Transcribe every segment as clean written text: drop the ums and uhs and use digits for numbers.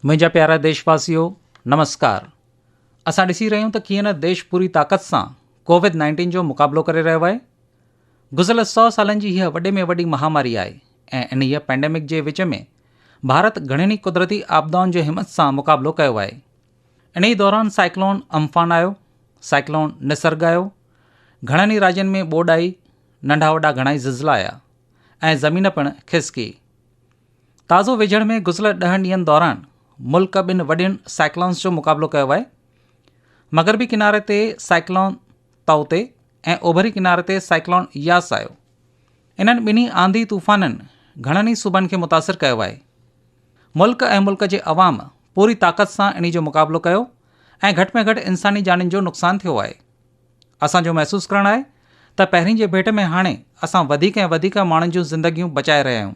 मुंहिंजा प्यारा देशवासियों नमस्कार। असां ॾिसी रहियूं त कीअं न देश पूरी ताक़त सां कोविड-19 जो मुक़ाबिलो करे रहियो आहे। गुज़िरियल 100 सालनि जी हीअ वॾे में वॾी महामारी आहे ऐं इन हीअ पेंडेमिक जे विच में भारत घणनि ई कुदरती आपदाउनि जे हिमत सां मुक़ाबिलो कयो आहे। इन ई दौरान साइक्लोन अम्फान आयो, साइक्लोन निसर्ग आयो, घणनि ई राज्यनि में ॿोॾ आई, नंढा वॾा घणा ई ज़िलज़िला आया ऐं ज़मीन पिणु खिसकी। ताज़ो वेझड़ में गुज़िरियल 10 ॾींहंनि दौरान मुल्क ॿिनि वॾियुनि साइक्लोन्स जो मुक़ाबिलो कयो आहे। मग़रबी किनारे ते साइक्लोन तौते ऐं ओभरी किनारे ते साइक्लोन यास आयो। इन्हनि ॿिन्ही आंधी तूफ़ाननि घणनि ई सूबनि खे मुतासिर कयो आहे। मुल्क ऐं मुल्क जे अवाम पूरी ताक़त सां इन जो मुक़ाबिलो कयो ऐं घटि में घटि इंसानी जानियुनि जो नुक़सानु थियो आहे। असांजो महसूसु करणु आहे त पहिरीं जे भेट में हाणे असां वधीक ऐं वधीक माण्हुनि जूं ज़िंदगियूं बचाए रहिया आहियूं।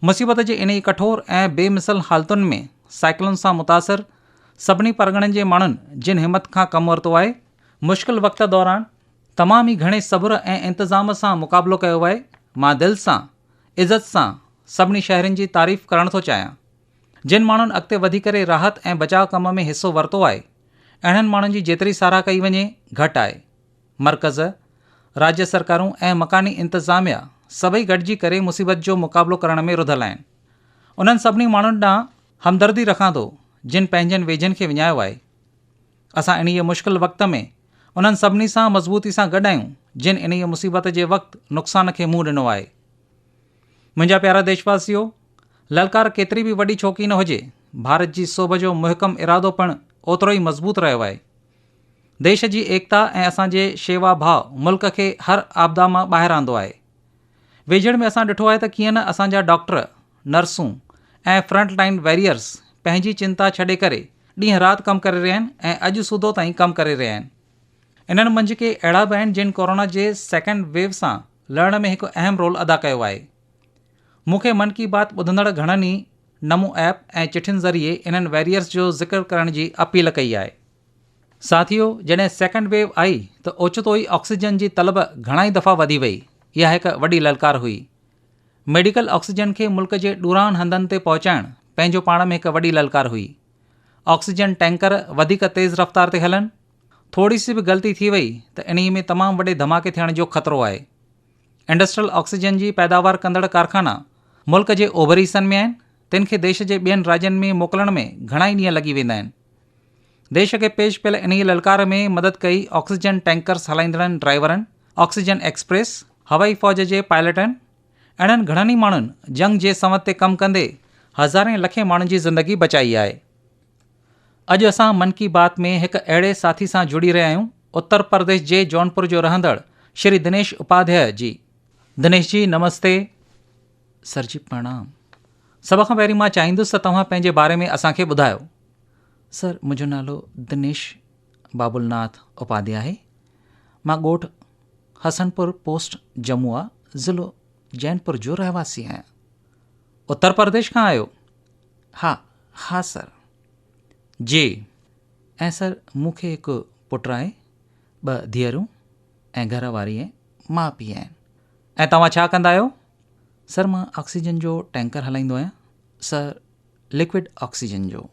मुसीबत जे इन ई कठोर ऐं बेमिसल हालतुनि में साइक्लोन सां मुतासिर सभिनी परगणनि जे माण्हुनि जिन हिमत खां कमु वरितो आहे, मुश्किल वक़्त दौरान तमामु ई घणे सब्र ऐं इंतज़ाम सां मुक़ाबिलो कयो आहे। मां दिलि सां इज़त सां सभिनी शहरनि जी तारीफ़ करणु थो चाहियां। जिन माण्हुनि अॻिते वधी करे राहत ऐं बचाव कम में हिसो वरितो आहे, अहिड़नि माण्हुनि जी जेतिरी साराह कई वञे घटि आहे। मर्कज़, राज्य सरकारूं ऐं मकानी इंतिज़ामिया सभई गॾिजी करे मुसीबत जो मुक़ाबिलो करण में रुधल आहिनि। उन्हनि सभिनी माण्हुनि ॾांहुं हमदर्दी रखां थो जिन पंहिंजनि वेझनि खे विञायो आहे। असां इन मुश्किल वक़्त में उन्हनि सभिनी सां मज़बूती सां गॾु आहियूं जिन इन मुसीबत जे वक़्तु नुक़सान खे मुंहुं ॾिनो आहे। मुंहिंजा प्यारा देशवासियो, ललकार केतिरी बि वॾी छोकी न हुजे, भारत जी सोभ जो मुहकम इरादो पिणु ओतिरो ई मज़बूत रहियो आहे। देश जी एकता ऐं असांजे शेवा भाव मुल्क खे हर आपदा मां ॿाहिरि आंदो आहे। वेझड़ में असां ॾिठो आहे त कीअं न असांजा डॉक्टर, नर्सूं ऐं फ्रंट लाइन वॉरियर्स पंहिंजी चिंता छॾे करे ॾींहं राति कमु करे रहिया आहिनि ऐं अॼु सूदो ताईं कमु करे रहिया आहिनि। इन्हनि मंझि के अहिड़ा बि आहिनि जिन कोरोना जे सेकेंड वेव सां लड़ण में हिकु अहम रोल अदा कयो आहे। मूंखे मन की बात ॿुधंदड़ घणनि ई नमो ऐप ऐं चिठियुनि ज़रिए इन्हनि वॉरियर्स जो ज़िक्र करण जी अपील कई आहे। साथियो, जॾहिं सेकेंड वेव आई त ओचितो ई ऑक्सीजन जी तलब घणा ई दफ़ा वधी वई। इहा हिकु वॾी ललकार हुई। मेडिकल ऑक्सीजन खे मुल्क जे ॾूरान हंधनि ते पहुचाइणु पंहिंजो पाण में हिकु वॾी ललकार हुई। ऑक्सीजन टैंकर वधीक तेज़ रफ़्तार ते हलनि, थोरी सी बि ग़लती थी वई त इन में तमामु वॾे धमाके थियण जो ख़तरो आहे। इंडस्ट्रियल ऑक्सीजन जी पैदावार कंदड़ कारखाना मुल्क जे ओभरी हिसनि में आहिनि। तिन खे देश जे ॿियनि राज्यनि में मोकिलण में घणा ई ॾींहं लॻी वेंदा आहिनि। देश खे पेश पियल इन ललकार में मदद कई ऑक्सीजन टैंकर्स हलाईंदड़नि ड्राइवरनि, ऑक्सीजन एक्सप्रेस, हवाई फ़ौज जे पायलटनि। अहिड़नि घणनि ई माण्हुनि जंग जे संवत ते कमु कंदे हज़ारे लखे माण्हुनि जी ज़िंदगी बचाई आहे। अॼु असां मन की बात में हिकु अहिड़े साथी सां जुड़ी रहिया आहियूं, उत्तर प्रदेश जे जौनपुर जो रहंदड़ श्री दिनेश उपाध्याय जी। दिनेश जी नमस्ते। सर जी प्रणाम। सभ खां पहिरीं मां चाहींदुसि त तव्हां पंहिंजे बारे में असांखे ॿुधायो। सर, मुंहिंजो नालो दिनेश बाबुलनाथ उपाध्याय आहे। मां ॻोठ हसनपुर पोस्ट जम्मू आहे, ज़िलो जैनपुर जो रहवासी आहियां। उत्तर प्रदेश खां आहियो? हा सर। जी। ऐं सर, मूंखे हिकु पुटु आहे, 2 धीअरूं ऐं घर वारी ऐं माउ पीउ आहिनि। ऐं तव्हां छा कंदा आहियो? सर, मां ऑक्सीजन जो टैंकर हलाईंदो आहियां। सर, लिक्विड ऑक्सीजन जो।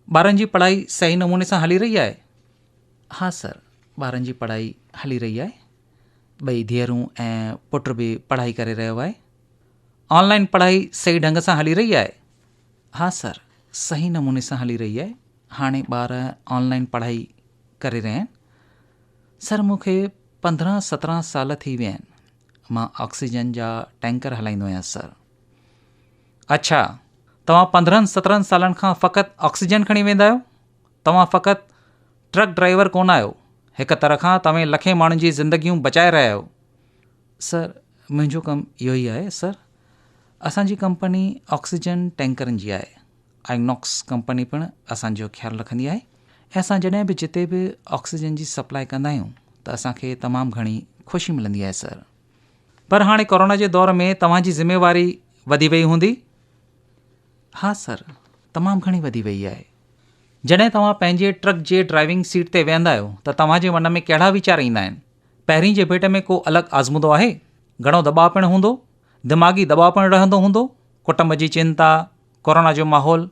ॿारनि जी पढ़ाई सही नमूने सां हली रही आहे? हा सर, ॿारनि जी पढ़ाई हली रही आहे। 2 धीअरूं ऐं पुटु बि पढ़ाई करे रहियो आहे। ऑनलाइन पढ़ाई सही ढंग सां हली रही आहे? हा सर, सही नमूने सां हली रही आहे। हाणे ॿार ऑनलाइन पढ़ाई करे रहिया आहिनि। सर, मूंखे 15-17 साल थी विया आहिनि। मां ऑक्सीजन जा टैंकर हलाईंदो आहियां सर। अच्छा, तव्हां 15-17 सालनि खां फ़क़ति ऑक्सीजन खणी वेंदा आहियो? तव्हां फ़क़ति ट्रक ड्राइवर कोन आहियो। हिकु तरह खां तव्हां लखे माण्हुनि जी ज़िंदगियूं बचाए रहिया आहियो। सर, मुंहिंजो कमु इहो ई आहे सर। असांजी कंपनी ऑक्सीजन टैंकरनि जी आहे। आइनॉक्स कंपनी पिणु असांजो ख़्यालु रखंदी आहे ऐं असां जॾहिं बि जिते बि ऑक्सीजन जी सप्लाई कंदा आहियूं त असांखे तमामु घणी ख़ुशी मिलंदी आहे सर। पर हाणे कोरोना जे दौर में तव्हांजी ज़िम्मेवारी वधी वई हूंदी? हा सर, तमामु घणी वधी वई आहे। जॾहिं तव्हां पंहिंजे ट्रक जे ड्राइविंग सीट ते वेहंदा आहियो त तव्हांजे मन में कहिड़ा वीचार ईंदा आहिनि? पहिरीं जे भेट में को अलॻि आज़मूदो आहे? घणो दॿाउ पिणु हूंदो? दिमाग़ी दॿाउ पिणु रहंदो हूंदो? कुटुंब जी चिंता, कोरोना जो माहौल,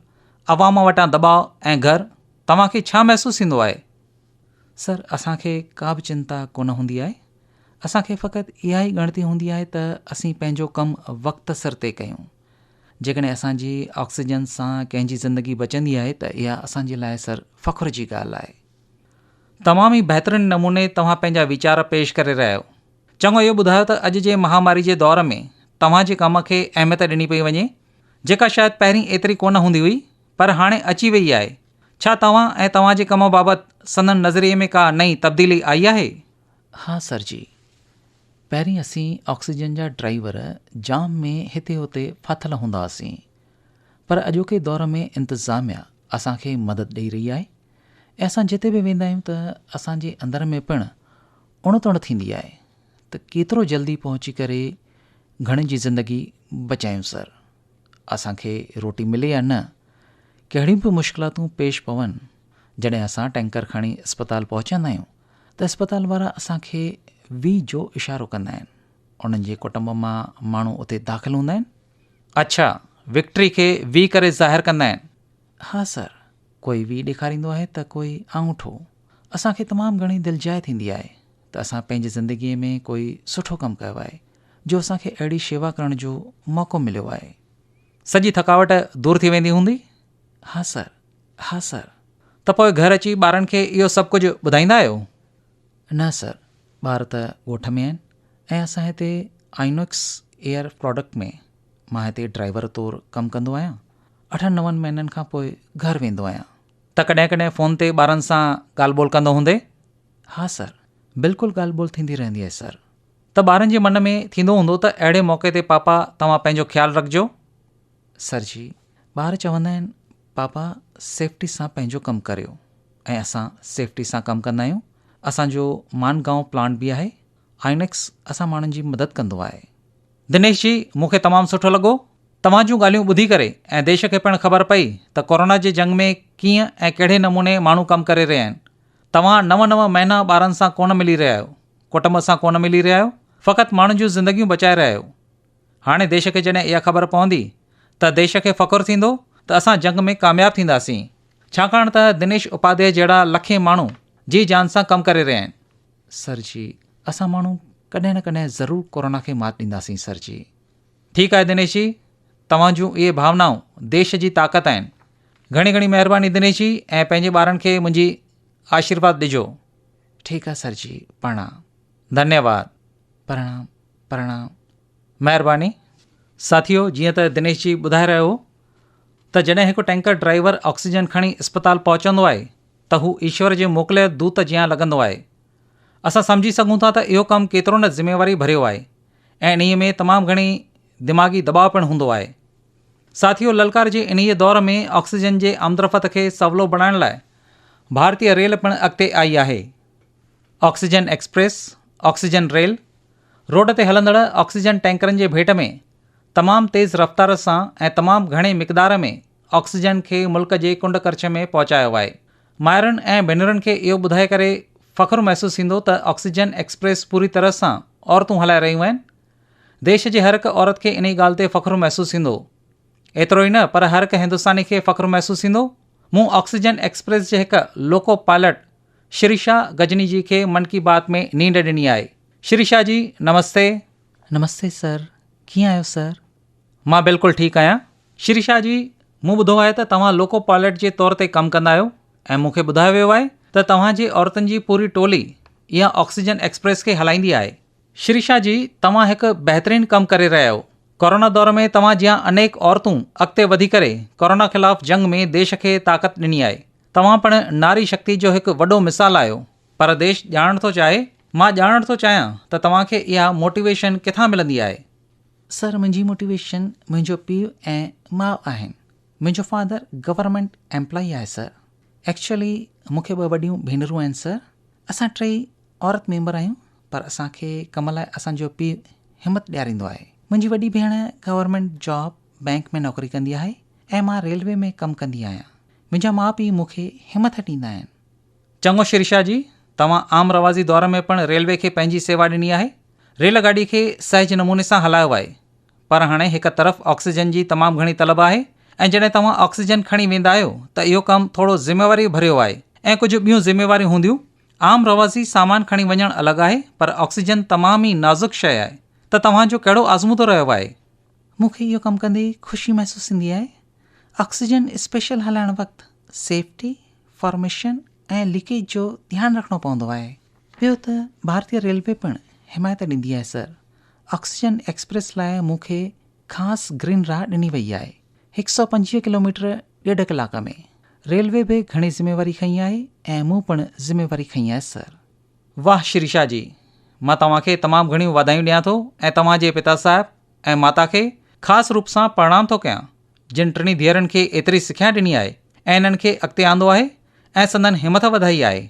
अवाम वटां दबाव ऐं घर तव्हांखे छा महसूसु थींदो आहे? सर, असांखे का बि चिंता कोन हूंदी आहे। असांखे फ़क़ति इहा ई ॻणती हूंदी आहे त असीं पंहिंजो कमु वक़्त सर ते कयूं। जेकॾहिं असांजी ऑक्सीजन सां कंहिंजी ज़िंदगी बचंदी आहे त इहा असांजे लाइ सर फ़ख़ुर जी ॻाल्हि आहे। तमामु ई बहितरीन नमूने तव्हां पंहिंजा वीचार पेश करे रहिया आहियो। चङो इहो ॿुधायो त अॼु जे महामारी जे दौर में तव्हांजे कम खे अहमियत ॾिनी पई वञे, जेका शायदि पहिरीं एतिरी कोन हूंदी हुई, पर हाणे अची वई आहे। छा तव्हां ऐं तव्हांजे कम बाबति संदन नज़रिए में का नई तब्दीली आई आहे? हा सर जी, पहिरीं असीं ऑक्सीजन जा ड्राइवर जाम में हिते हुते फाथल हूंदा हुआसीं, पर अॼोके दौर में इंतिज़ामिया असांखे मदद ॾेई रही आहे ऐं असां जिते बि वेंदा आहियूं त असांजे अंदर में पिणु उणतुण थींदी आहे त केतिरो जल्दी पहुची करे घणनि जी ज़िंदगी बचायूं सर। असांखे रोटी मिले या न, कहिड़ियूं बि मुश्किलातूं पेश पवनि, जॾहिं असां टैंकर खणी अस्पताल पहुचंदा आहियूं त अस्पताल वारा असांखे वी जो इशारो कंदा आहिनि। उन्हनि जे कुटुंब मां माण्हू उते दाख़िल हूंदा आहिनि। अच्छा, विक्ट्री खे वी करे ज़ाहिर कंदा आहिनि? हा सर, कोई वी ॾेखारींदो आहे त कोई आङूठो। असांखे तमामु घणी दिलजाए थींदी आहे त असां पंहिंजी ज़िंदगीअ में कोई सुठो कमु कयो आहे जो असांखे अहिड़ी शेवा करण जो मौक़ो मिलियो आहे। सॼी थकावट दूरि थी वेंदी हूंदी? हा सर, हा सर। त पोइ घर अची ॿारनि खे इहो सभु कुझु ॿुधाईंदा आहियो? न सर, ॿार त ॻोठ में आहिनि ऐं असां हिते आइनॉक्स एयर प्रोडक्ट में मां हिते ड्राइवर तौरु कमु कंदो आहियां। 8-9 महीननि खां पोइ घरु वेंदो आहियां। त कॾहिं कॾहिं फ़ोन ते ॿारनि सां ॻाल्हि ॿोल कंदो हूंदे? हा सर, बिल्कुलु ॻाल्हि ॿोल थींदी रहंदी आहे सर। त ॿारनि जे मन में थींदो हूंदो त अहिड़े मौक़े ते पापा तव्हां पंहिंजो ख़्यालु रखिजो? सर जी, ॿार चवंदा आहिनि पापा सेफ्टी सां पंहिंजो कमु करियो ऐं असां सेफ्टी सां कमु कंदा आहियूं। असांजो मानगांव प्लांट बि आहे। आइनॉक्स असां माण्हुनि जी मदद कंदो आहे। दिनेश जी, मूंखे तमामु सुठो लॻो तव्हां जूं ॻाल्हियूं ॿुधी करे ऐं देश खे पिणु ख़बर पई त कोरोना जे जंग में कीअं ऐं कहिड़े नमूने माण्हू कमु करे रहिया आहिनि। तव्हां 9 महीना ॿारनि सां कोन मिली रहिया आहियो, कुटुंब सां कोन मिली रहिया आहियो, फ़क़ति माण्हुनि जूं ज़िंदगियूं बचाए रहिया आहियो। हाणे देश खे जॾहिं इहा ख़बर पवंदी त देश खे फ़ख़ुरु थींदो त असां जंग में कामयाबु थींदासीं, छाकाणि त दिनेश उपाध्याय जहिड़ा लखे माण्हू जी जान सां कमु करे रहिया आहिनि। सर जी, असां माण्हू कॾहिं न कॾहिं ज़रूरु कोरोना खे मात ॾींदासीं सर जी। ठीकु आहे दिनेश जी, तव्हां जूं इहे भावनाऊं देश जी ताक़त आहिनि। घणी घणी महिरबानी दिनेश जी, ऐं पंहिंजे ॿारनि खे मुंहिंजी आशीर्वाद ॾिजो। ठीकु आहे सर जी, प्रणाम। धन्यवाद। प्रणाम प्रणाम। महिरबानी। साथियो, जीअं त दिनेश जी ॿुधाए रहियो त जॾहिं हिकु टैंकर ड्राइवर ऑक्सीजन खणी अस्पताल पहुचंदो आहे त हू ईश्वर जे मोकिलियल दूत जियां लॻंदो आहे। असां सम्झी सघूं था त इहो कमु केतिरो न ज़िम्मेवारी भरियो आहे ऐं इन्हीअ में तमामु घणी दिमाग़ी दबाव पिणु हूंदो आहे। साथियो, ललकार जे इन्हीअ दौर में ऑक्सीजन जे आमदरफ़त खे सवलो बणाइण लाइ भारतीय रेल पिणु अॻिते आई आहे। Oxygen express, oxygen rail, road ते हलंदड़ ऑक्सीजन टैंकरनि जे भेट में तमामु तेज़ रफ़्तार सां ऐं तमामु घणे मिक़दार में ऑक्सीजन खे मुल्क जे कुंड करछ में पहुचायो आहे। माइरुनि ऐं भेनरुनि खे इहो ॿुधाए करे फ़ख़ुरु महसूसु थींदो त ऑक्सीजन एक्सप्रेस पूरी तरह सां औरतूं हलाए रहियूं आहिनि। देश जे हर हिकु औरत खे इन ॻाल्हि ते फ़ख़ुरु महसूसु थींदो। एतिरो ई न, पर हर हिकु हिंदुस्तानी खे फ़ख़ुरु महसूसु थींदो। मूं ऑक्सीजन एक्सप्रेस जे हिकु लोको पायलट शिरीषा गजनी जी खे मन की बात में नींड ॾिनी आहे। शिरीषा जी, नमस्ते। नमस्ते सर, कीअं आहियो सर? मां बिल्कुलु ठीकु आहियां। शिरीषा जी, मूं ॿुधो आहे त तव्हां लोको पायलट जे तौर ते कमु कंदा आहियो ऐं मूंखे ॿुधायो वियो आहे त तव्हांजे औरतुनि जी पूरी टोली इहा ऑक्सीजन एक्सप्रेस खे हलाईंदी आहे। शिरीषा जी, तव्हां हिकु बहितरीनु कमु करे रहिया आहियो। कोरोना दौर में तव्हां जीअं अनेक औरतूं अॻिते वधी करे कोरोना ख़िलाफ़ जंग में देश खे ताक़त ॾिनी आहे। तव्हां पिणु नारी शक्ति जो हिकु वॾो मिसाल आहियो। पर देश ॼाणण थो चाहे, मां ॼाणण थो चाहियां त तव्हांखे इहा मोटिवेशन किथां मिलंदी आहे? सर, मुंहिंजी मोटिवेशन मुंहिंजो पीउ ऐं माउ आहिनि। मुंहिंजो फादर गवर्नमेंट एम्प्लॉई आहे सर। एक्चुअली मूंखे 2 वॾियूं भेनरूं आहिनि सर। असां 3 औरत मेंबर आहियूं, पर असांखे कम लाइ असांजो पीउ हिमत ॾियारींदो आहे। मुंहिंजी वॾी भेण गवर्नमेंट जॉब बैंक में नौकरी कंदी आहे ऐं मां रेलवे में कमु कंदी आहियां। मुंहिंजा माउ पीउ मूंखे हिमत ॾींदा आहिनि। चङो शिरीषा जी, तव्हां आम रवाज़ी दौर में पिणु रेलवे खे पंहिंजी सेवा ॾिनी आहे। रेलगाॾी खे सहज नमूने सां हलायो आहे। पर हाणे हिकु तरफ़ ऑक्सीजन जी तमामु घणी तलब आहे ऐं जॾहिं तव्हां ऑक्सीजन खणी वेंदा आहियो त इहो कमु थोरो ज़िम्मेवारी भरियो आहे ऐं कुझु ॿियूं ज़िम्मेवारियूं हूंदियूं। आम रवाज़ी सामान खणी वञणु अलॻि आहे, पर ऑक्सीजन तमामु ई नाज़ुक शइ आहे। त तव्हांजो कहिड़ो आज़मूदो रहियो आहे? मूंखे इहो कमु कंदे ख़ुशी महसूसु थींदी आहे। ऑक्सीजन स्पेशल हलाइण वक़्तु सेफ्टी, फॉर्मेशन ऐं लीकेज जो ध्यानु रखणो पवंदो आहे। ॿियो त भारतीय रेलवे पिणु हिमायत ॾींदी आहे सर। ऑक्सीजन एक्सप्रेस लाइ मूंखे ख़ासि ग्रीन राह ॾिनी वई आहे, 125 किलोमीटर ॾेढ कलाक में। रेलवे बि घणी ज़िम्मेवारी खई आहे ऐं मूं पिणु ज़िम्मेवारी खई आहे सर। वाह शिरीषा जी, मां तव्हांखे तमामु घणियूं वाधायूं ॾियां थो ऐं तव्हांजे पिता साहिबु ऐं माता खे ख़ासि रूप सां प्रणाम थो कयां, जिन टिनी धीअरुनि खे एतिरी सिख्या ॾिनी आहे ऐं इन्हनि खे अॻिते आंदो आहे ऐं संदनि हिमत वधाई आहे।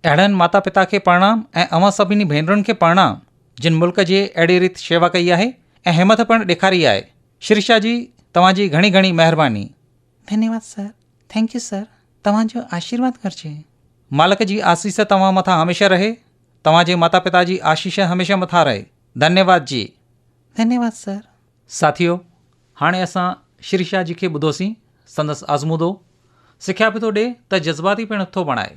अहिड़नि माता पिता खे प्रणाम ऐं अवां सभिनी भेनरुनि खे प्रणाम, जिन मुल्क जे अहिड़ी रीति शेवा कई आहे ऐं हिमत पिणु ॾेखारी आहे। शिरीषा जी, तव्हांजी घणी घणी महिरबानी। धन्यवाद सर। Thank U sir. तव्हांजो आशीर्वाद घुरिजे। मालिक जी आसीस तव्हां मथां हमेशह रहे। तव्हांजे माता पिता जी आशीष हमेशह मथां रहे। धन्यवाद जी। धन्यवाद सर। साथियो, हाणे असां शिरीषा जी खे ॿुधोसीं। संदसि आज़मूदो सिख्या बि थो ॾिए त जज़्बाती पिणु थो बणाए।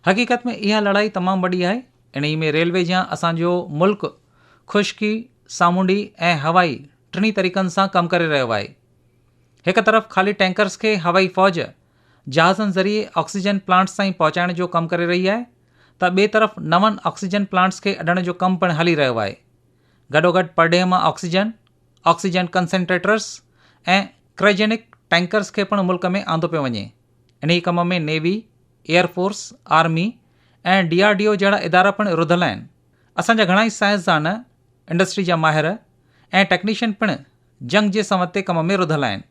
हक़ीक़त में इहा लड़ाई तमामु वॾी आहे। इन में रेलवे जा असांजो मुल्क ख़ुश्की, सामूंडी ऐं हवाई टिनी तरीक़नि सां कमु करे रहियो आहे। हिकु तरफ़ ख़ाली टैंकर्स खे हवाई फ़ौज जहाज़नि ज़रिए ऑक्सीजन प्लांट्स ताईं पहुचाइण जो कमु करे रही आहे, त ॿिए तरफ़ नवनि ऑक्सीजन प्लांट्स खे अॾण जो कमु पिणु हली रहियो आहे। गॾोगॾु परडेम ऑक्सीजन, ऑक्सीजन कंसंट्रेटर्स ऐं क्रायोजेनिक टैंकर्स खे पिणु मुल्क में आंदो पियो वञे। इन कम में नेवी, एयरफोर्स, आर्मी ऐं DRDO जहिड़ा इदारा पिणु रुधल आहिनि। असांजा घणाई साइंसदान, इंडस्ट्री जा माहिर ऐं टेक्नीशियन पिणु जंग जे संवत ते कम में रुधल आहिनि।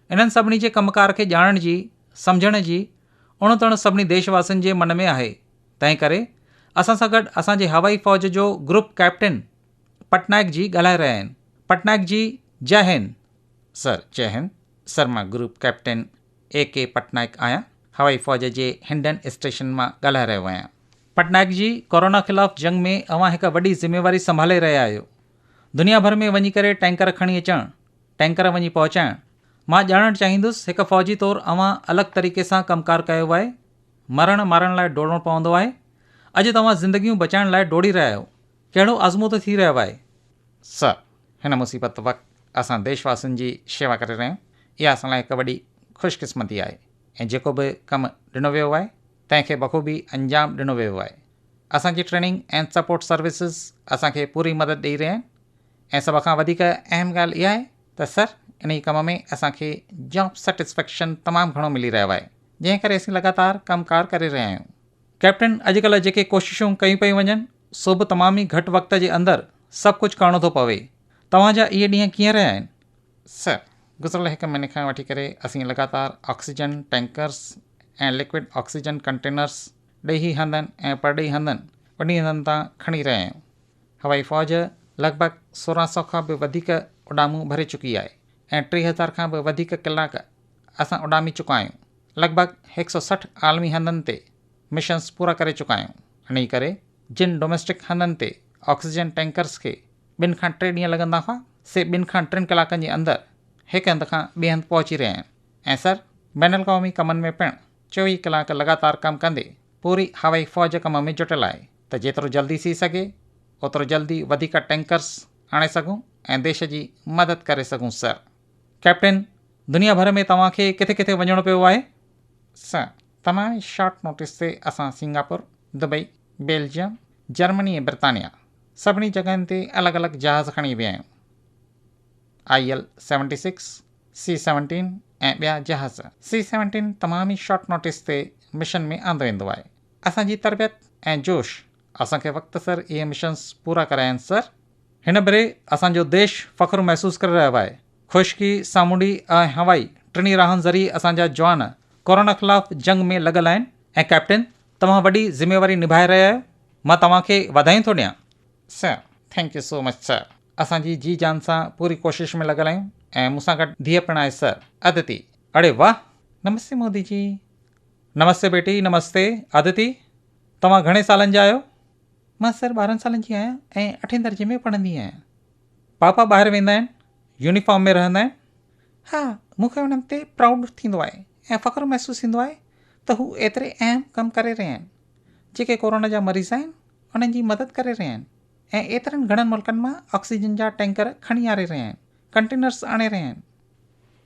इन्हनि सभिनी जे कमकार खे ॼाणण जी, सम्झण जी उणतण सभिनी देशवासियुनि जे मन में आहे। तंहिं करे असां सां गॾु असांजे हवाई फ़ौज जो ग्रुप कैप्टन पटनायक जी ॻाल्हाए रहिया आहिनि। पटनायक जी, जय हिंद। सर, जय हिंद। सर, मां ग्रुप कैप्टन AK पटनायक आहियां। हवाई फ़ौज जे हिंडन स्टेशन मां ॻाल्हाए रहियो आहियां। पटनायक जी, कोरोना ख़िलाफ़ जंग में अव्हां हिकु वॾी ज़िम्मेवारी संभाले रहिया आहियो। दुनिया भर में वञी करे टैंकर खणी अचणु, टैंकर वञी पहुचाइणु। मां ॼाणणु चाहींदुसि, हिकु फ़ौजी तौरु अव्हां अलॻि तरीक़े सां कमकार कयो आहे। मरण मारण लाइ डोड़णो पवंदो आहे। अॼु तव्हां ज़िंदगियूं बचाइण लाइ डोड़ी रहिया आहियो। कहिड़ो आज़मूदो थी रहियो आहे? सर, हिन मुसीबत वक़्तु असां देशवासियुनि जी शेवा करे रहिया आहियूं। इहा असां लाइ हिकु वॾी ख़ुशकिस्मती आहे ऐं जेको बि कमु ॾिनो वियो आहे तंहिंखे बख़ूबी अंजाम ॾिनो वियो आहे। असांजी ट्रेनिंग ऐं सपोर्ट सर्विसिस असांखे पूरी मदद ॾेई रहिया आहिनि ऐं सभ खां वधीक अहम ॻाल्हि इहा आहे त सर, इन कम में असांखे जॉब सेटिस्फेक्शन तमामु घणो मिली रहियो आहे, जंहिं करे असीं लगातार कमकार करे रहिया आहियूं। कैप्टन, अॼुकल्ह जेके कोशिशूं कयूं पियूं वञनि, सो बि तमामु ई घटि वक़्त जे अंदरि सभु कुझु करणो थो पवे। तव्हांजा इहे ॾींहं कीअं रहिया आहिनि? सर, गुज़िरियल हिकु महीने खां वठी करे असीं लगातार ऑक्सीजन टैंकर्स ऐं लिक्विड ऑक्सीजन कंटेनर्स ॾेही हंधनि ऐं परॾेही हंधनि वॾी हंधनि तां खणी रहिया आहियूं। हवाई फ़ौज लॻभॻि 1600 खां बि वधीक उॾामूं भरे चुकी आहे ऐं 3000 खां बि वधीक कलाक असां उॾामी चुका आहियूं। लॻभॻि 160 आलमी हंधनि ते मिशन्स पूरा करे चुका आहियूं। इन करे जिन डोमेस्टिक हंधनि ते ऑक्सीजन टैंकर्स खे 2 खां 3 ॾींहं लॻंदा हुआ, से 2 खां 3 कलाकनि जे अंदरि हिकु हंधि खां ॿिए हंधि पहुची रहिया आहिनि। ऐं सर, बैन अल-क़वामी कमनि में पिणु 24 कलाक लगातार कमु कंदे पूरी हवाई फ़ौज कम में जुटियल आहे त जेतिरो जल्दी थी सघे ओतिरो जल्दी वधीक टैंकर्स आणे सघूं ऐं देश जी मदद करे सघूं। सर, कैप्टन, दुनिया भर में तव्हांखे किथे किथे वञणो पियो आहे? सर, तमामु शॉर्ट नोटिस ते असां सिंगापुर, दुबई, बेल्जियम, जर्मनी ऐं ब्रितानिया सभिनी जॻहियुनि ते अलॻि अलॻि जहाज़ खणी विया आहियूं। IL-76, C-17 ऐं ॿिया जहाज़। C-17 तमामु ई शॉर्ट नोटिस ते मिशन में आंदो वेंदो आहे। असांजी तरबियत ऐं जोश असांखे वक़्तसर इहे मिशन्स पूरा कराइनि। सर, हिन भेरे असांजो देश फ़ख़्रु महसूसु करे रहियो आहे। ख़ुश्की, सामूंडी ऐं हवाई टिनी राहनि ज़रिए असांजा जवान कोरोना ख़िलाफ़ जंग में लॻल आहिनि। ऐं कैप्टन, तव्हां वॾी ज़िम्मेवारी निभाए रहिया आहियो। मां तव्हांखे वाधायूं थो ॾियां। Sir, thank you so much. Sir, असांजी जी जान सां पूरी कोशिश में लॻल आहियूं ऐं मूंसां गॾु धीअ पिणु आहे सर, अदिति। अड़े वाह! नमस्ते मोदी जी। नमस्ते बेटी, नमस्ते। अदिति, तव्हां घणे सालनि जा आहियो? मां सर 12 सालनि जी आहियां ऐं 8वीं दर्जे में पढ़ंदी आहियां। पापा ॿाहिरि वेंदा आहिनि? यूनिफॉर्म में रहंदा आहिनि? हा, मूंखे उन्हनि ते प्राउड थींदो आहे ऐं फ़ख़्रु महसूसु थींदो आहे त हू एतिरे अहम कमु करे रहिया आहिनि। जेके कोरोना जा मरीज़ आहिनि उन्हनि जी मदद करे रहिया आहिनि ऐं एतिरनि घणनि मुल्कनि मां ऑक्सीजन जा टैंकर खणी आरे रहिया आहिनि, कंटेनर्स आणे रहिया आहिनि।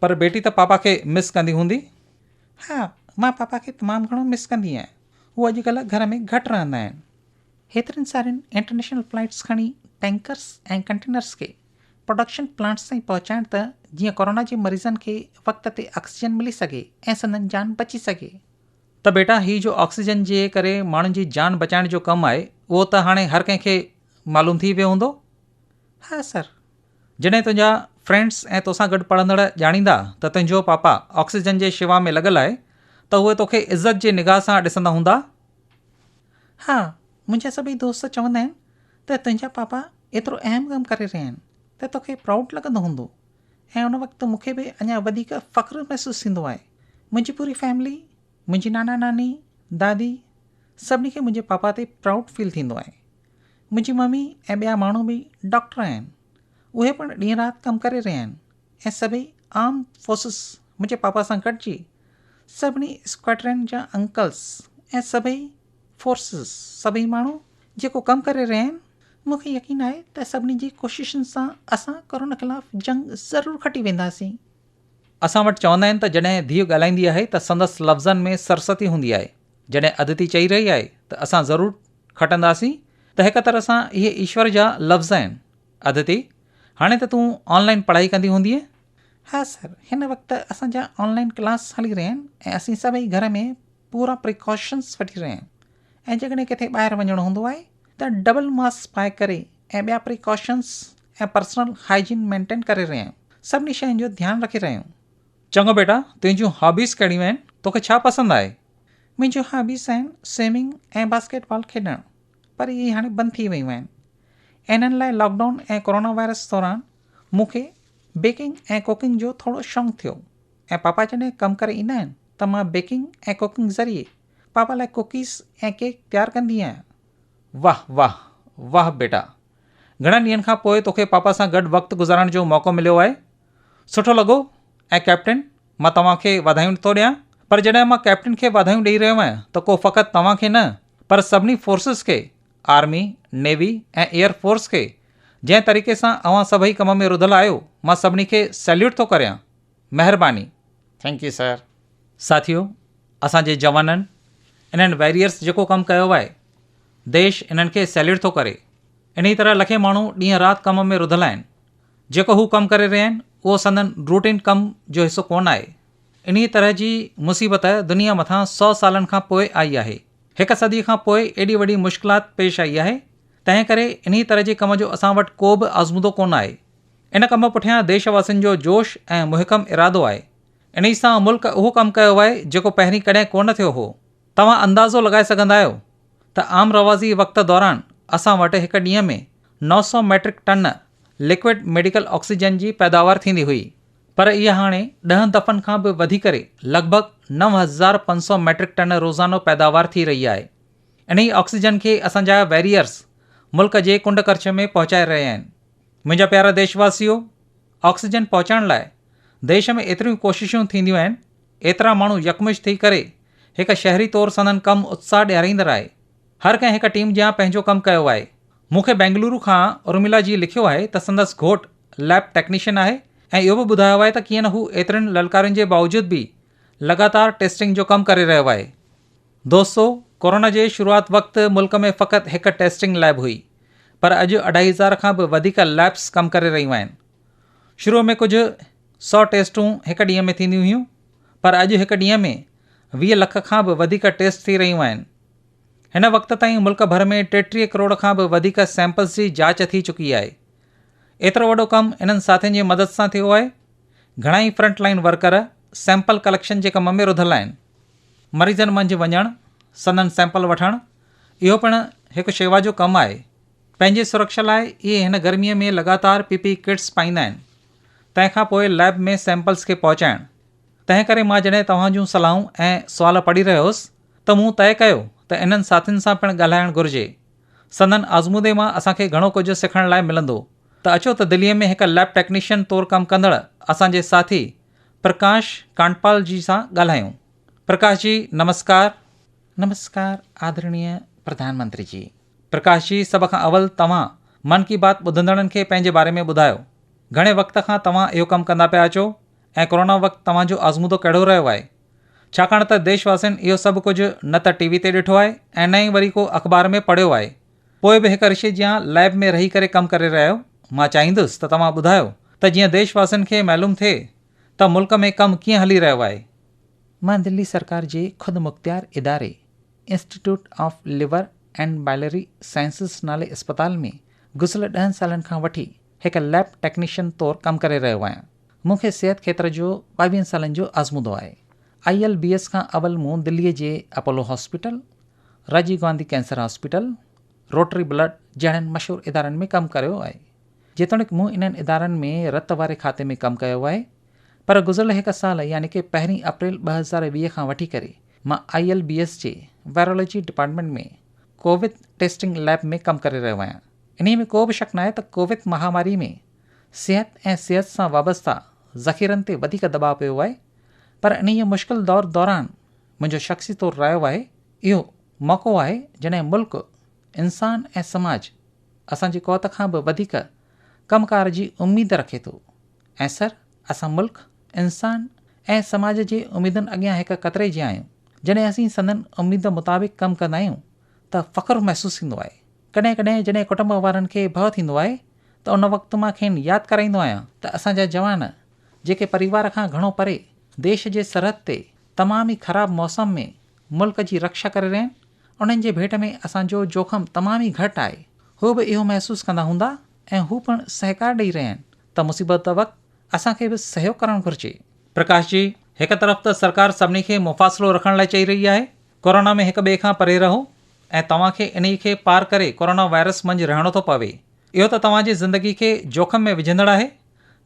पर बेटी त पापा खे मिस कंदी हूंदी? हा, मां पापा खे तमामु घणो मिस कंदी आहियां। हू अॼुकल्ह घर में घटि रहंदा आहिनि। हेतिरनि सारियुनि इंटरनेशनल फ्लाइट्स खणी टैंकर्स ऐं कंटेनर्स खे प्रोडक्शन प्लांट्स ताईं पहुचाइण त जीअं कोरोना जे मरीज़नि खे वक़्त ते ऑक्सीजन मिली सघे ऐं संदनि जान बची सघे। त बेटा, हीउ जो ऑक्सीजन जे करे माण्हुनि जी जान बचाइण जो कमु आहे उहो त हाणे हर कंहिंखे मालूम थी वियो हूंदो? हा सर। जॾहिं तुंहिंजा फ्रेंड्स ऐं तोसां गॾु पढ़ंदड़ ॼाणींदा त तुंहिंजो पापा ऑक्सीजन जे शेवा में लॻल आहे त उहे तोखे इज़त जे निगाह सां ॾिसंदा हूंदा? हा, मुंहिंजा सभई दोस्त चवंदा आहिनि त तुंहिंजा पापा एतिरो अहम कमु करे रहिया आहिनि त तोखे प्राउड लॻंदो हूंदो ऐं उन वक़्तु मूंखे बि अञा वधीक फ़ख़्रु महसूसु थींदो आहे। मुंहिंजी पूरी फैमिली, मुंहिंजी नाना नानी, दादी, सभिनी खे मुंहिंजे पापा ते प्राउड फील थींदो आहे। मुंहिंजी मम्मी ऐं ॿिया माण्हू बि डॉक्टर आहिनि। उहे पिणु ॾींहुं राति कमु करे रहिया आहिनि ऐं सभई आर्म फोर्सिस मुंहिंजे पापा सां गॾिजी सभिनी स्क्वाड्रन जा अंकल्स ऐं सभई फोर्सिस, सभई माण्हू जेको कमु करे रहिया आहिनि, मूंखे यकीन आहे त सभिनी जी कोशिशुनि सां असां कोरोना ख़िलाफ़ु जंग ज़रूरु खटी वेंदासीं। असां वटि चवंदा आहिनि त जॾहिं धीउ ॻाल्हाईंदी आहे त संदसि लफ़्ज़नि में सरस्वती हूंदी आहे। जॾहिं अदिति चई रही आहे त असां ज़रूरु खटंदासीं त हिक तरह सां इहे ईश्वर जा लफ़्ज़ आहिनि। अदिति, हाणे त तूं ऑनलाइन पढ़ाई कंदी हूंदीअ? हा सर, हिन वक़्तु असांजा ऑनलाइन क्लास हली रहिया आहिनि ऐं असीं सभई घर में पूरा प्रिकॉशन्स वठी रहिया आहियूं ऐं जेकॾहिं किथे ॿाहिरि वञिणो हूंदो आहे त डबल मास्क पाए करे ऐं ॿिया प्रिकॉशन्स ऐं पर्सनल हाइजीन मेंटेन करे रहिया आहियूं। सभिनी शयुनि जो ध्यानु रखे रहिया आहियूं। चङो बेटा, तुंहिंजूं हॉबीज़ कहिड़ियूं आहिनि? तोखे छा पसंदि आहे? मुंहिंजूं हॉबीज़ आहिनि स्विमिंग ऐं बास्केटबॉल खेॾणु, पर इहे हाणे बंदि थी वियूं आहिनि। इन्हनि लाइ लॉकडाउन ऐं कोरोना वायरस दौरान मूंखे बेकिंग ऐं कुकिंग जो थोरो शौक़ु थियो ऐं पापा जॾहिं कमु करे ईंदा आहिनि त मां बेकिंग ऐं कुकिंग ज़रिए पापा लाइ कुकीज़ ऐं केक तयारु कंदी आहियां। वाह वाह वाह बेटा, घणनि ॾींहंनि खां पोइ तोखे पापा सां गॾु वक़्तु गुज़ारण जो मौक़ो मिलियो आहे। सुठो लॻो। ऐं कैप्टन, मां तव्हांखे वाधायूं थो ॾियां, पर जॾहिं मां कैप्टन खे वाधायूं ॾेई रहियो आहियां त को फ़क़ति तव्हांखे न, पर सभिनी फोर्सिस खे, आर्मी, नेवी ऐं एयरफोर्स खे, जंहिं तरीक़े सां अव्हां सभई कम में रुधल आहियो, मां सभिनी खे सैल्यूट थो करियां। महिरबानी। Thank U sir. साथियो, असांजे जवाननि, इन्हनि वैरियर्स जेको कमु कयो आहे, देश इन्हनि खे सैल्यूट थो करे। इन तरह लखे माण्हू ॾींहुं राति कम में रुधल आहिनि। जेको हू कमु करे रहिया आहिनि उहो संदन रूटीन कम जो हिसो कोन आहे। इन तरह जी मुसीबत दुनिया मथां 100 सालनि खां पोइ आई आहे। हिकु सदीअ खां पोइ एॾी वॾी मुश्किलात पेश आई आहे। तंहिं करे इन तरह जे कम जो असां वटि को बि आज़मूदो कोन आहे। इन कम पुठियां देशवासियुनि जो जोश ऐं मुहिकम इरादो आहे। इन सां मुल्क उहो कमु कयो आहे जेको पहिरीं कॾहिं कोन थियो हो। तव्हां अंदाज़ो लॻाए सघंदा आहियो त आम रवाज़ी वक़्त दौरान असां वटि हिकु ॾींहं में 900 metric ton liquid medical oxygen जी पैदावार थींदी हुई, पर इहा हाणे 10 दफ़नि खां बि वधी करे लॻभॻि 9500 मैट्रिक टन रोज़ानो पैदावार थी रही आहे। इन ऑक्सीजन खे असांजा वैरियर्स मुल्क जे कुंड करछ में पहुचाए रहिया आहिनि। मुंहिंजा प्यारा देशवासियो, ऑक्सीजन पहुचाइण लाइ देश में एतिरियूं कोशिशूं थींदियूं आहिनि, एतिरा माण्हू यकमुश थी करे हिकु शहरी तौरु संदन कमु उत्साह ॾियारींदड़ आहे। हर कंहिं हिकु टीम जा पंहिंजो कमु कयो आहे। मूंखे बेंगलुरु खां उर्मिला जी लिखियो आहे त संदसि घोट लैब टेक्नीशियन आहे ऐं इहो बि ॿुधायो आहे त कीअं न हू एतिरनि ललकारुनि जे बावजूद बि लगातार टेस्टिंग जो कमु करे रहियो आहे। दोस्तो, कोरोना जे शुरूआति वक़्तु मुल्क में फ़क़ति हिकु टेस्टिंग लैब हुई, पर अॼु 2500 खां बि वधीक लैब्स कमु करे रहियूं आहिनि। शुरूअ में कुझु 100 टेस्टूं हिकु ॾींहं में थींदियूं हुयूं, पर अॼु हिकु ॾींहं में 20 लख खां बि वधीक टेस्ट थी रहियूं आहिनि। हिन वक़्त ताईं मुल्क भर में 33 करोड़ खां बि वधीक सैंपल्स जी जांच थी चुकी आहे। एतिरो वॾो कमु इन्हनि साथियुनि जी मदद सां थियो आहे। घणाई फ्रंटलाइन वर्कर सैंपल कलेक्शन जे कम में रुधल आहिनि। मरीज़नि मंझि वञणु, संदन सैंपल वठणु, इहो पिणु हिकु शेवा जो कमु आहे। पंहिंजे सुरक्षा लाइ इहे हिन गर्मीअ में लगातार पीपी किट्स पाईंदा आहिनि, तंहिंखां पोइ लैब में सैंपल्स खे पहुचाइणु। तंहिं करे मां जॾहिं तव्हां जूं सलाहूं ऐं सुवाल पढ़ी रहियो हुउसि त मूं तइ कयो त इन्हनि साथियुनि सां पिणु ॻाल्हाइणु घुरिजे। संदन आज़मूदे मां असांखे घणो कुझु सिखण लाइ मिलंदो। त अचो त दिल्लीअ में हिकु लैब टेक्नीशियन तौरु कमु कंदड़ असांजे साथी प्रकाश कांडपाल जी सां ॻाल्हायूं। प्रकाश जी नमस्कार। नमस्कार आदरणीय प्रधानमंत्री जी। प्रकाश जी, सभ खां अवल तव्हां मन की बात ॿुधंदड़नि खे पंहिंजे बारे में ॿुधायो। घणे वक़्त खां तव्हां इहो कमु कंदा पिया अचो ऐं कोरोना वक़्तु तव्हांजो आज़मूदो कहिड़ो रहियो आहे? छाकाणि त देशवासियुनि इहो सभु कुझु न त टीवी ते ॾिठो आहे ऐं न ई वरी को अख़बार में पढ़ियो आहे। पोइ बि हिकु ऋषि जियां लैब में रही करे कमु करे रहिया आहियो। मां चाहींदुसि त तव्हां ॿुधायो त जीअं देशवासियुनि खे मालूम थिए त मुल्क में कमु कीअं हली रहियो आहे। मां दिल्ली सरकार जे ख़ुदि मुख़्तियार इदारे institute of liver and biliary sciences नाले अस्पताल में गुज़िरियल 10 सालनि खां वठी हिकु लैब टेक्नीशियन तौरु कमु करे रहियो आहियां। मूंखे सिहत खेत्र जो 22 सालनि जो आज़मूदो आहे। ILBS खां अवल मूं दिल्लीअ जे Apollo hospital, Rajiv Gandhi cancer hospital, rotary blood जहिड़नि मशहूरु इदारनि में कमु कयो आहे। जेतोणीकि मूं इन्हनि इदारनि में रत वारे खाते में कमु कयो आहे, पर गुज़िरियल हिकु साल यानी कि 1 अप्रैल 2020 खां वठी करे मां ILBS जे वायरोलॉजी डिपार्टमेंट में कोविड टेस्टिंग लैब में कमु करे रहियो आहियां। इन में को बि शक न आहे त कोविड महामारी में सिहत ऐं सिहत सां वाबस्ता ज़ख़ीरनि ते वधीक दबाव पियो आहे, पर इन ई मुश्किल दौर दौरान मुंहिंजो शख़्सी तौरु रहियो आहे इहो मौक़ो आहे जॾहिं मुल्क, इंसान ऐं समाज असांजी क़ौत खां बि वधीक कमकार जी उमेद रखे थो। ऐं सर, असां मुल्क, इंसान ऐं समाज जे उमेदुनि अॻियां हिकु क़तरे जी आहियूं। जॾहिं असीं संदन उमेद मुताबिक़ कमु कंदा आहियूं त फ़ख़्रु महसूसु थींदो आहे। कॾहिं कॾहिं जॾहिं कुटुंब वारनि खे भउ थींदो आहे त उन वक़्तु मां खेनि यादि कराईंदो आहियां त असांजा जवान जेके परिवार खां घणो परे देश जे सरहद ते तमामु ई ख़राबु मौसम में मुल्क जी रक्षा करे रहिया आहिनि, उन्हनि जे भेट में असांजो जोखिम तमामु ई घटि आहे। हू बि इहो महसूसु कंदा हूंदा ऐं हू पिणु सहकार ॾेई रहिया आहिनि त मुसीबत वक़्तु असांखे बि सहयोग करणु घुरिजे। प्रकाश जी, हिकु तरफ़ त सरकार सभिनी खे मुफ़ासिलो रखण लाइ चई रही आहे, कोरोना में हिक ॿिए खां परे रहो ऐं तव्हांखे इन खे पार करे कोरोना वायरस मंझि रहणो थो पवे। इहो त तव्हांजी ज़िंदगी खे जोखिम में विझंदड़ आहे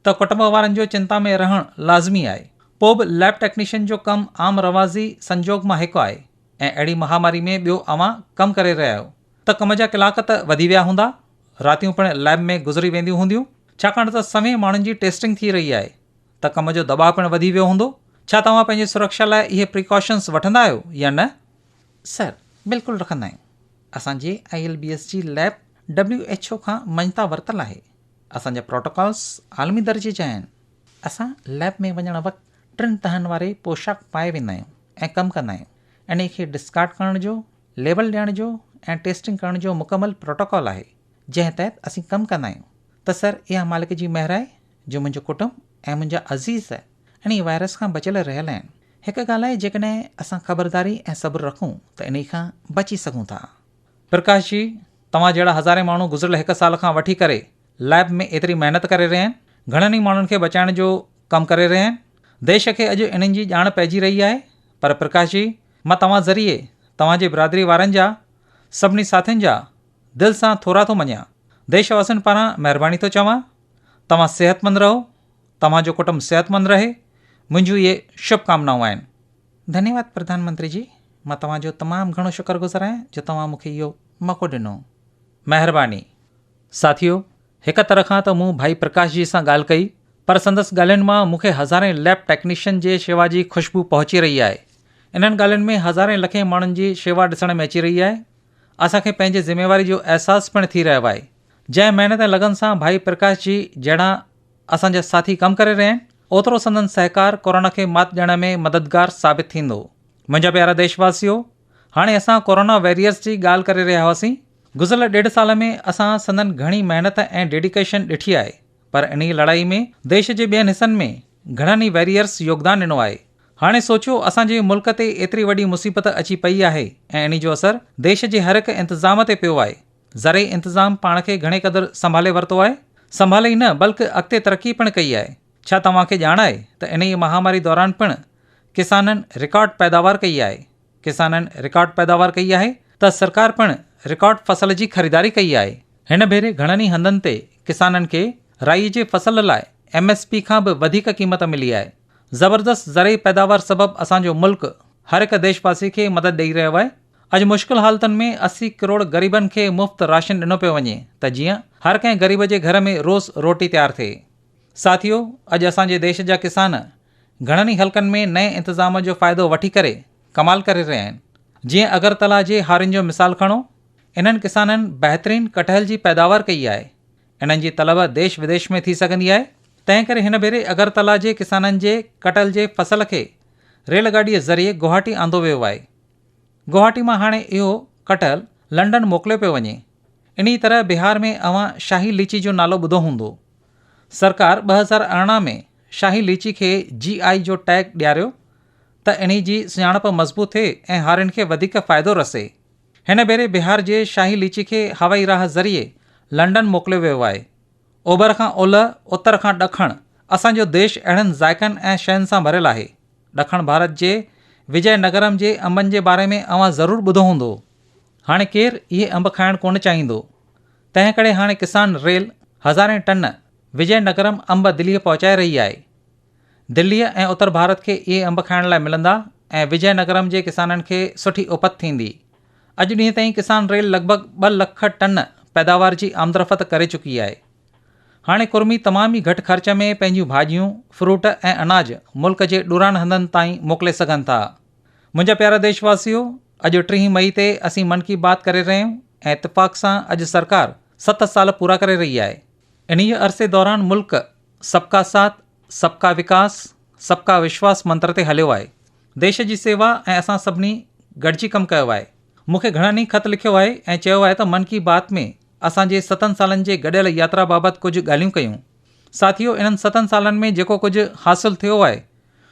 त कुटुंब वारनि जो चिंता में रहणु लाज़मी आहे। पोइ बि लैब टेक्नीशियन जो कमु आम रवाज़ी संजोग मां हिकु आहे ऐं अहिड़ी महामारी में ॿियो अवां कमु करे रहिया आहियो त कम जा कलाक त वधी विया हूंदा, रातियूं पिणु लैब में गुज़री वेंदियूं हूंदियूं, छाकाणि त समय माण्हुनि जी टेस्टिंग थी रही आहे त कम जो दबाव पिणु वधी वियो हूंदो। छा तव्हां पंहिंजी सुरक्षा लाइ इहे प्रिकॉशन्स वठंदा आहियो या न? सर, बिल्कुलु रखंदा आहियूं। असांजे ILBS जी लैब WHO खां मञता वरितल आहे। असांजा प्रोटोकॉल्स आलमी दर्जे जा आहिनि। असां लैब में वञण वक़्तु 3 तहनि वारे पोशाक पाए वेंदा आहियूं ऐं कमु कंदा आहियूं। इन खे डिस्कार्ड करण जो, लेबल ॾियण जो ऐं टेस्टिंग करण जो मुकमल प्रोटोकॉल आहे जंहिं तहत असीं कमु कंदा आहियूं। त सर, इहा मालिक जी महिर आहे जो मुंहिंजो कुटुंब ऐं मुंहिंजा अज़ीज़ इन वायरस खां बचियल रहियल आहिनि। हिकु ॻाल्हि आहे, जेकॾहिं असां ख़बरदारी ऐं सब्र रखूं त इन खां बची सघूं था। प्रकाश जी, तव्हां जहिड़ा हज़ारे माण्हू गुज़िरियल 1 साल खां वठी करे लैब में एतिरी महिनत करे रहिया आहिनि, घणनि ई माण्हुनि खे बचाइण जो कमु करे रहिया आहिनि। देश खे अॼु इन्हनि जी ॼाण पइजी रही आहे। पर प्रकाश जी, मां तव्हां ज़रिए तव्हांजे बिरादरी वारनि जा, सभिनी साथियुनि जा दिलि सां थोरा थो मञियां। देशवासियुनि पारां महिरबानी थो चवां, तव्हां सिहतमंद रहो, तव्हांजो कुटुंब सिहतमंद रहे। मुंहिंजियूं इहे शुभकामनाऊं आहिनि। धन्यवाद प्रधानमंत्री जी। मां तव्हांजो तमामु घणो शुक्रगुज़ार आहियां जो तव्हां मूंखे इहो मौक़ो ॾिनो। महिरबानी। साथियो, हिकु तरह खां त मूं भाई प्रकाश जी सां ॻाल्हि कई, पर संदसि ॻाल्हियुनि मां मूंखे हज़ारे लैब टेक्नीशियन जे शेवा जी ख़ुशबू पहुची रही आहे। इन्हनि ॻाल्हियुनि में हज़ारे लखे माण्हुनि जी शेवा ॾिसण में अची रही आहे। असांखे पंहिंजे ज़िम्मेवारी जो अहसासु पिणु थी रहियो आहे। जंहिं महिनत ऐं लगन सां भाई प्रकाश जी जहिड़ा असांजा साथी कमु करे रहिया आहिनि, ओतिरो संदन सहकार कोरोना खे मात ॾियण में मददगार साबित थींदो। मुंहिंजा प्यारा देशवासियो, हाणे असां कोरोना वॉरियर्स जी ॻाल्हि करे रहिया हुआसीं। गुज़िरियल 1.5 साल में असां संदन घणी महिनत ऐं डेडिकेशन ॾिठी आहे, पर इन लड़ाई में देश जे ॿियनि हिसनि में घणनि ई वॉरियर्स योगदान ॾिनो आहे। हाणे सोचियो, असांजे मुल्क ते एतिरी वॾी मुसीबत अची पई आहे ऐं इन जो असरु देश जे हर हिकु इंतिज़ाम ते पियो आहे। ज़रे इंतिज़ाम पाण खे घणे क़दुरु संभाले वरितो आहे, संभाले ई न बल्कि अॻिते तरक़ी पिणु कई आहे। छा तव्हांखे ॼाण आहे त इन ई महामारी दौरान पिणु किसाननि रिकॉर्ड पैदावार कई आहे। किसाननि रिकॉर्ड पैदावार कई आहे त सरकार पिणु रिकॉर्ड फसल जी ख़रीदारी कई आहे। हिन भेरे घणनि ई हंधनि ते किसाननि खे राई जे फसल लाइ MSP खां बि वधीक क़ीमत मिली आहे। ज़बरदस्त ज़रई पैदावार सबबु असांजो मुल्क हर हिकु देशवासी खे मदद ॾेई रहियो आहे। अॼु मुश्किल हालतुनि में 80 करोड़ ग़रीबनि खे मुफ़्त राशन ॾिनो पियो वञे त जीअं हर कंहिं ग़रीब जे घर में रोज़ रोटी तयारु थिए। साथियो, अॼु असांजे देश जा किसान घणनि ई हलकनि में नए इंतज़ाम जो फ़ाइदो वठी करे कमाल करे रहिया आहिनि। जीअं अगरतला जे हारियुनि जो मिसाल खणो, इन्हनि किसाननि बहितरीन कटहल जी पैदावार कई आहे। इन्हनि जी तलब देश विदेश में थी सघंदी आहे। तंहिं करे हिन भेरे अगरतला जे किसाननि जे कटहल जे फसल खे रेलगाॾीअ ज़रिए गुवाहाटी आंदो वियो आहे। गुवाहाटी मां हाणे इहो कटहल लंडन मोकिलियो पियो वञे। इन्ही तरह बिहार में अव्हां शाही लीची जो नालो ॿुधो हूंदो। सरकार 2018 में शाही लीची खे GI जो टैग ॾियारियो त इन्ही जी सुञाणप मज़बूत थिए ऐं हारियुनि खे वधीक फ़ाइदो रसे। हिन भेरे बिहार जे शाही लीची खे हवाई राह ज़रिए लंडन मोकिलियो वियो आहे। ओभर खां ओलह, उत्तर खां ॾखणु असांजो देश अहिड़नि ज़ाइक़नि ऐं शयुनि सां भरियलु आहे। ॾखण भारत जे विजयनगरम जे अंबनि जे बारे में अव्हां ज़रूरु ॿुधो हूंदो। हाणे केरु इहे अंब खाइणु कोन चाहींदो। तंहिं करे हाणे किसान रेल हज़ारें टन विजयनगरम अंब दिल्लीअ पहुचाए रही आहे। दिल्लीअ ऐं उत्तर भारत खे इहे अंब खाइण लाइ मिलंदा ऐं विजयनगरम जे किसाननि खे सुठी उपत थींदी। अॼु ॾींहं ताईं किसान रेल लॻभॻि 2 लख टन पैदावार जी आमदरफ़त करे चुकी आहे। हाणे कुर्मी तमामु ई घटि ख़र्च में पंहिंजियूं भाॼियूं, फ्रूट ऐं अनाज मुल्क जे ॾुरान हंधनि ताईं मोकिले सघनि था। मुंहिंजा प्यारा देशवासियो, अॼु 3 मई ते असीं मन की बात करे रहिया आहियूं ऐं इतफ़ाक़ सां अॼु सरकार 7 साल पूरा करे रही आहे। इन्हीअ अरसे दौरान मुल्क सबका साथ, सबका विकास, सबका विश्वास मंत्र ते हलियो आहे। देश जी सेवा ऐं असां सभिनी गॾिजी कमु कयो आहे। मूंखे घणनि ई ख़त लिखियो आहे ऐं चयो आहे त मन की बात में असांजे 7 सालनि जे गॾियल यात्रा बाबति कुझु ॻाल्हियूं कयूं। साथियो, इन्हनि 7 सालनि में जेको कुझु हासिलु थियो आहे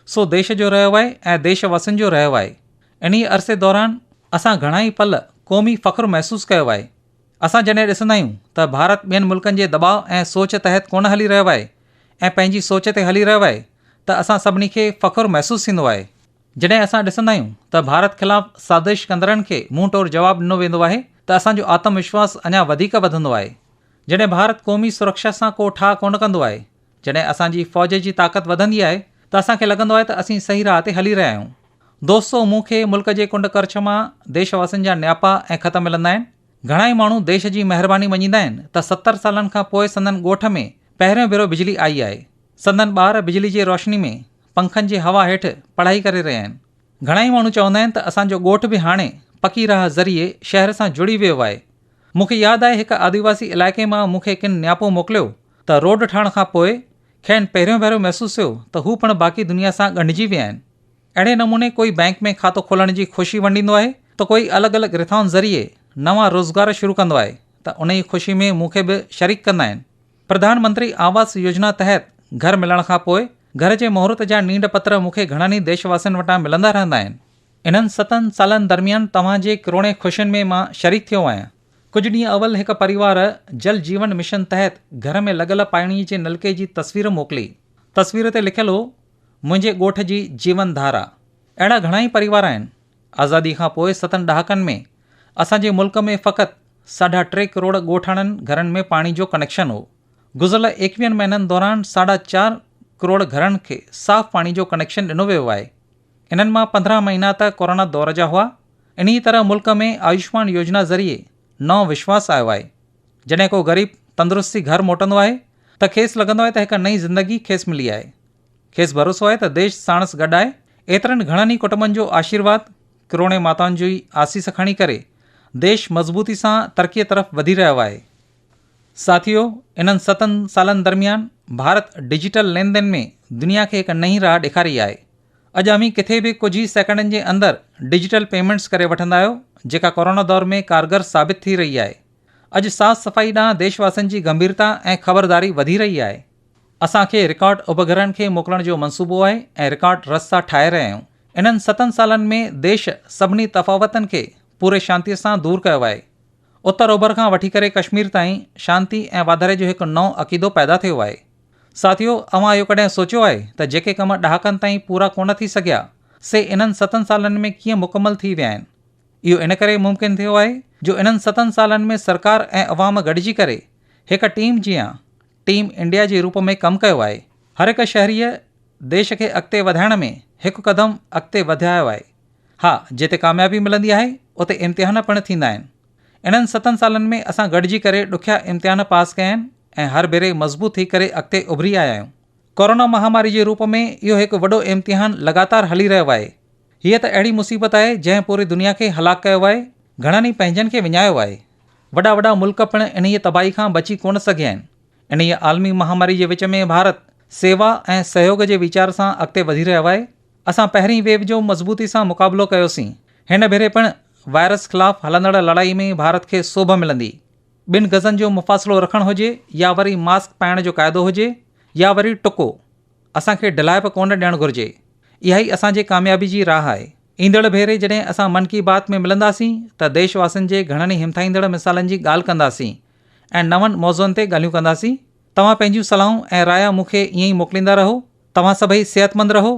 सो देश जो रहियो आहे ऐं देशवासियुनि जो रहियो आहे। इन्हीअ अरसे दौरान असां घणा ई पल क़ौमी फ़ख़्रु महसूसु कयो आहे। असां जॾहिं ॾिसंदा आहियूं त भारत ॿियनि मुल्कनि जे दॿाउ ऐं सोच तहत कोन हली रहियो आहे ऐं पंहिंजी सोच ते हली रहियो आहे त असां सभिनी खे फ़ख़्रु महसूसु थींदो आहे। जॾहिं असां ॾिसंदा आहियूं त भारत ख़िलाफ़ु साज़िश कंदड़नि खे मुंहुं तोड़ जवाबु ॾिनो वेंदो आहे त असांजो आत्मविश्वास अञा वधीक वधंदो आहे। जॾहिं भारत क़ौमी सुरक्षा सां को ठाह कोन कंदो आहे, जॾहिं असांजी फ़ौज जी ताक़त वधंदी आहे त असांखे लॻंदो आहे त असीं सही राह ते हली रहिया आहियूं। दोस्तो, मूंखे मुल्क जे कुंड करछ मां देशवासियुनि जा न्यापा ऐं ख़त मिलंदा आहिनि। घणा ई माण्हू देश जी महिरबानी मञींदा आहिनि त 70 सालनि खां पोइ संदन ॻोठ में पहिरियों भेरो बिजली आई आहे। संदन ॿार बिजली जी रोशनी में पंखनि जी हवा हेठि पढ़ाई करे रहिया आहिनि। घणा ई माण्हू चवंदा आहिनि त असांजो ॻोठ बि हाणे पकी राह ज़रिए शहर सां जुड़ी वियो आहे। मूंखे यादि आहे हिकु आदिवासी इलाइक़े मां मूंखे किन न्यापो मोकिलियो त रोड ठहण खां पोइ खेनि पहिरियों भेरो महसूसु थियो त हू पिणु बाक़ी दुनिया सां ॻंढिजी विया आहिनि। अहिड़े नमूने कोई बैंक में खातो खोलण जी ख़ुशी वंडींदो आहे त कोई अलॻि अलॻि रिथाउनि ज़रिए नवां रोज़गार शुरू कंदो आहे त उन ई ख़ुशी में मूंखे बि शरीक कंदा आहिनि। प्रधानमंत्री आवास योजना तहत घर मिलण खां पोइ घर जे मुहूर्त जा नींड पत्र मूंखे घणनि ई देशवासियुनि वटां मिलंदा रहंदा आहिनि। इन्हनि 7 सालनि दरमियान तव्हांजे किरोड़े ख़ुशियुनि में मां शरीक थियो आहियां। कुझु ॾींहं अवल हिकु परिवार जल जीवन मिशन तहत घर में लॻल पाणीअ जे नलके जी तस्वीर मोकिली। तस्वीर ते लिखियलु हो, मुंहिंजे ॻोठ जी जीवन धारा। अहिड़ा घणा ई परिवार आहिनि। आज़ादी खां पोइ 7 ॾहाकनि में असांजे मुल्क में फ़क़ति 3.5 करोड़ ॻोठाणनि घरनि में पाणी जो कनेक्शन हो। गुज़िरियल 21 महीननि दौरान 4.5 करोड़ घरनि खे साफ़ पाणी जो कनेक्शन ॾिनो वियो आहे। इन्हनि मां 15 महीना त कोरोना दौर जा हुआ। इन्ही तरह मुल्क में आयुष्मान योजना ज़रिए नओं विश्वास आयो आहे। जॾहिं को ग़रीब तंदुरुस्ती घर मोटंदो आहे त खेसि लॻंदो आहे त हिकु नई ज़िंदगी खेसि मिली आहे। खेसि भरोसो आहे त देश साणुसि गॾु आहे। एतिरनि घणनि ई कुटुंबनि जो आशीर्वाद, किरोड़े माताउनि जी आसीस खणी करे देश मज़बूती सां तरक़ीअ तरफ़ वधी रहियो आहे। साथियो, इन्हनि 7 सालनि दरमियान भारत डिजिटल लेन देन में दुनिया खे हिकु नई राह ॾेखारी आहे। अॼु अमीं किथे बि कुझु ई सेकंडनि जे अंदरि डिजिटल पेमेंट्स करे वठंदा आहियो, जेका कोरोना दौर में कारगर साबित थी रही आहे। अॼु साफ़ सफ़ाई ॾांहुं देशवासियुनि जी गंभीरता ऐं ख़बरदारी वधी रही आहे। असांखे रिकॉर्ड उपग्रहनि खे मोकिलण जो मंसूबो आहे ऐं रिकॉर्ड रस्ता ठाहे रहिया आहियूं। इन्हनि 7 सालनि में देश सभिनी तफ़ावतनि खे पूरे शांतीअ सां दूर कयो आहे। उत्तर ओभर खां वठी करे कश्मीर ताईं शांती ऐं वाधारे जो हिकु नओं अक़ीदो पैदा थियो आहे। साथियो, अव्हां इहो कॾहिं सोचियो आहे त जेके कम ॾहाकनि ताईं पूरा कोन थी सघिया से इन्हनि 7 सालनि में कीअं मुकमल थी विया आहिनि? इहो इन करे मुमकिन थियो आहे जो इन्हनि 7 सालनि में सरकार ऐं अवाम गॾिजी करे हिकु टीम जीअं टीम इंडिया जे रूप में कमु कयो आहे। हर हिकु शहरीअ देश खे अॻिते वधाइण में हिकु क़दम अॻिते वधायो आहे। हा, जिते कामयाबी मिलंदी आहे उते इम्तिहान पिणु थींदा आहिनि। इन्हनि 7 सालनि में असां गॾिजी करे ॾुखिया इम्तिहान पास कया आहिनि ऐं हर भेरे मज़बूत थी करे अॻिते उभरी आया आहियूं। कोरोना महामारी जे रूप में इहो हिकु वॾो इम्तिहान लगातार हली रहियो आहे। हीअ त अहिड़ी मुसीबत आहे जंहिं पूरी दुनिया खे हलाक कयो आहे, घणनि ई पंहिंजनि खे विञायो आहे। वॾा वॾा मुल्क पिणु इन्हीअ तबाही खां बची कोन सघिया आहिनि। इन्हीअ आलमी महामारी जे विच में भारत सेवा ऐं सहयोग जे वीचार सां अॻिते वधी रहियो आहे। असां पहिरीं वेव जो मज़बूती सां मुक़ाबिलो कयोसीं। हिन भेरे पिणु वायरस ख़िलाफ़ु हलंदड़ लड़ाई में भारत खे सोभ मिलंदी। 2 गज़नि जो मुफ़ासिलो रखणु हुजे या वरी मास्क पाइण जो क़ाइदो हुजे या वरी टुको, असांखे ढिलाइप कोन ॾियणु घुरिजे। इहा ई असांजे कामयाबी जी राह आहे। ईंदड़ भेरे जॾहिं असां मन की बात में मिलंदासीं त देशवासियुनि जे घणनि ई हिमथाईंदड़ मिसालनि जी ॻाल्हि कंदासीं ऐं नवनि मौज़ुअनि ते ॻाल्हियूं कंदासीं। तव्हां पंहिंजूं सलाहूं ऐं राया मूंखे ईअं ई मोकिलींदा रहो। तव्हां सभई सिहतमंद रहो,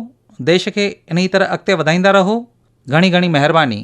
देश खे इन ई तरह अॻिते वधाईंदा रहो। घणी घणी महिरबानी।